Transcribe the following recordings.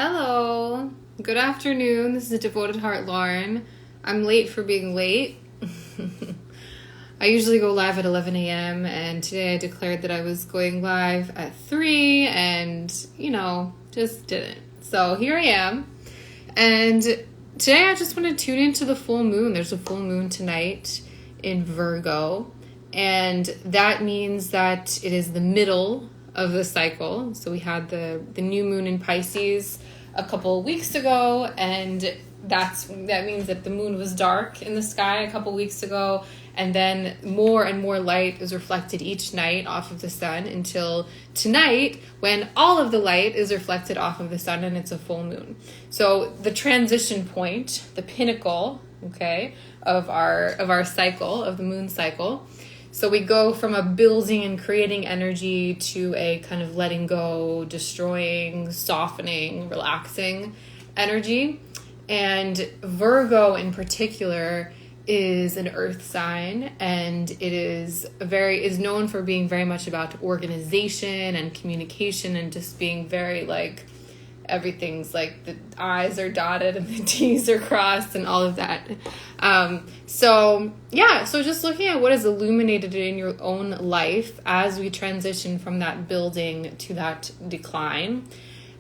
Hello. Good afternoon. This is Devoted Heart Lauren. I'm late for being late. I usually go live at 11 a.m. and today I declared that I was going live at 3 and, just didn't. So here I am. And today I just want to tune into the full moon. There's a full moon tonight in Virgo. And that means that it is the middle of the cycle. So we had the new moon in Pisces a couple of weeks ago, and that means that the moon was dark in the sky a couple weeks ago, and then more and more light is reflected each night off of the sun until tonight, when all of the light is reflected off of the sun and it's a full moon. So the transition point, the pinnacle, of our cycle, of the moon cycle. So we go from a building and creating energy to a kind of letting go, destroying, softening, relaxing energy. And Virgo in particular is an earth sign, and it is known for being very much about organization and communication and just being very everything's the I's are dotted and the T's are crossed and all of that. So just looking at what is illuminated in your own life as we transition from that building to that decline.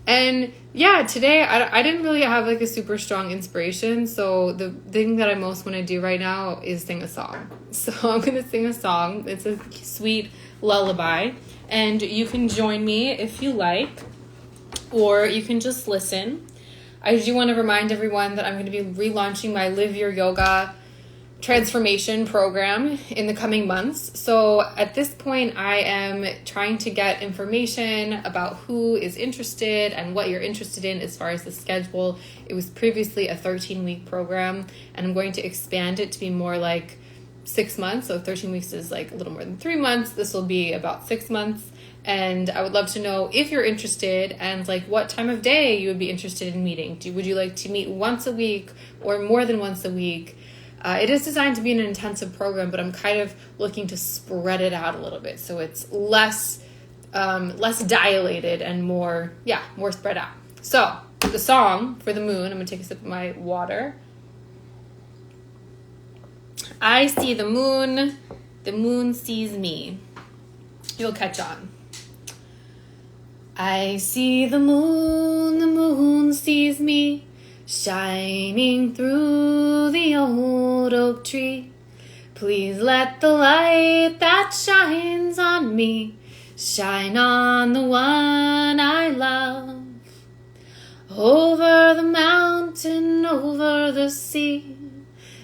And today I didn't really have a super strong inspiration. So the thing that I most want to do right now is sing a song. So I'm going to sing a song. It's a sweet lullaby, and you can join me if you like, or you can just listen. I do want to remind everyone that I'm going to be relaunching my Live Your Yoga transformation program in the coming months. So at this point, I am trying to get information about who is interested and what you're interested in as far as the schedule. It was previously a 13-week program, and I'm going to expand it to be more like 6 months. So 13 weeks is a little more than 3 months. This will be about 6 months. And I would love to know if you're interested and what time of day you would be interested in meeting. Would you like to meet once a week or more than once a week? It is designed to be an intensive program, but I'm kind of looking to spread it out a little bit so it's less dilated and more spread out. So the song for the moon, I'm going to take a sip of my water. I see the moon sees me. You'll catch on. I see the moon sees me, shining through the old oak tree. Please let the light that shines on me shine on the one I love. Over the mountain, over the sea,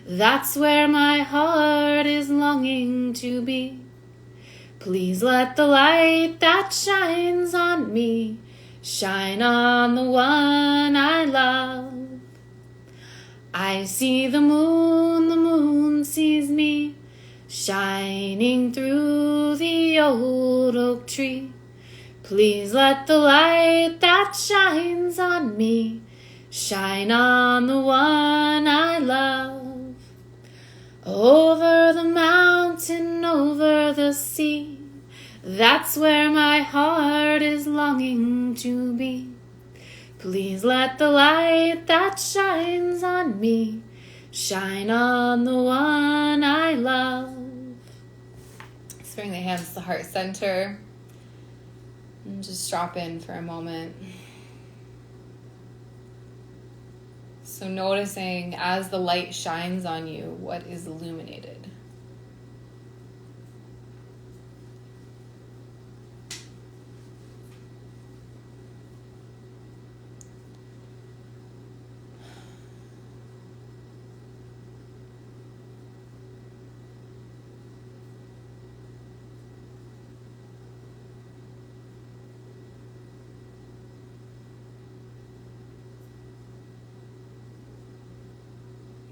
that's where my heart is longing to be. Please let the light that shines on me shine on the one I love. I see the moon sees me, shining through the old oak tree. Please let the light that shines on me shine on the one I love. Over the mountain, over the sea, that's where my heart is longing to be. Please let the light that shines on me shine on the one I love. Let's bring the hands to the heart center and just drop in for a moment. So noticing as the light shines on you, what is illuminated.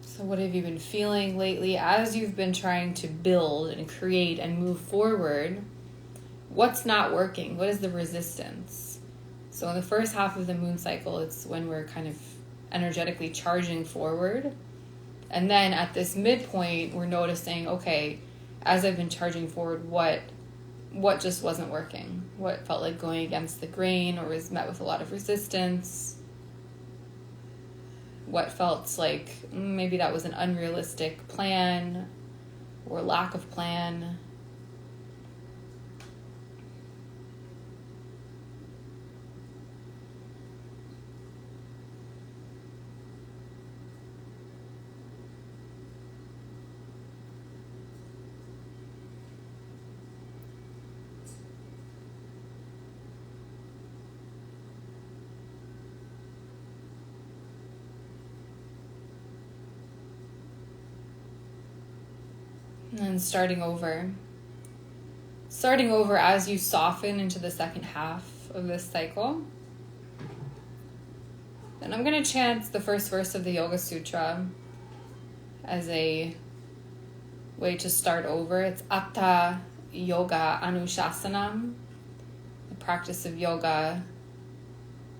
So what have you been feeling lately as you've been trying to build and create and move forward? What's not working? What is the resistance? So in the first half of the moon cycle, it's when we're kind of energetically charging forward. And then at this midpoint, we're noticing, okay, as I've been charging forward, what just wasn't working? What felt like going against the grain or was met with a lot of resistance? what felt like maybe that was an unrealistic plan or lack of plan. And then starting over as you soften into the second half of this cycle. Then I'm going to chant the first verse of the Yoga Sutra as a way to start over. It's Atta Yoga Anushasana. The practice of yoga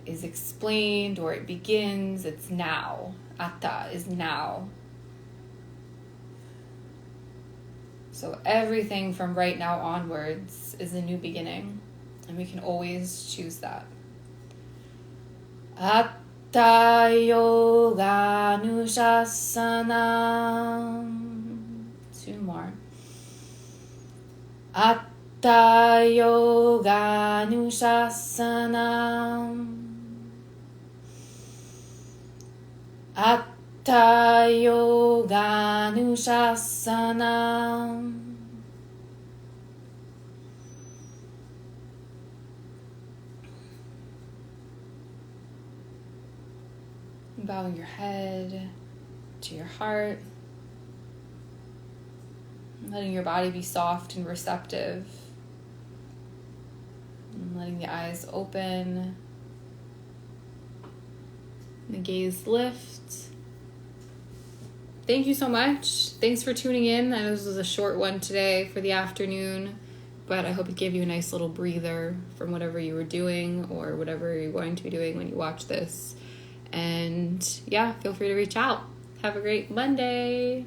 is explained, or it begins. It's now. Atta is now. So everything from right now onwards is a new beginning, and we can always choose that. Atta Yoga Anushasana. 2 more. Atta Yoga Anushasana. Atta Yoga Anushasana. Bowing your head to your heart, letting your body be soft and receptive, and letting the eyes open, the gaze lift. Thank you so much. Thanks for tuning in. I know this was a short one today for the afternoon, but I hope it gave you a nice little breather from whatever you were doing or whatever you're going to be doing when you watch this. And yeah, feel free to reach out. Have a great Monday.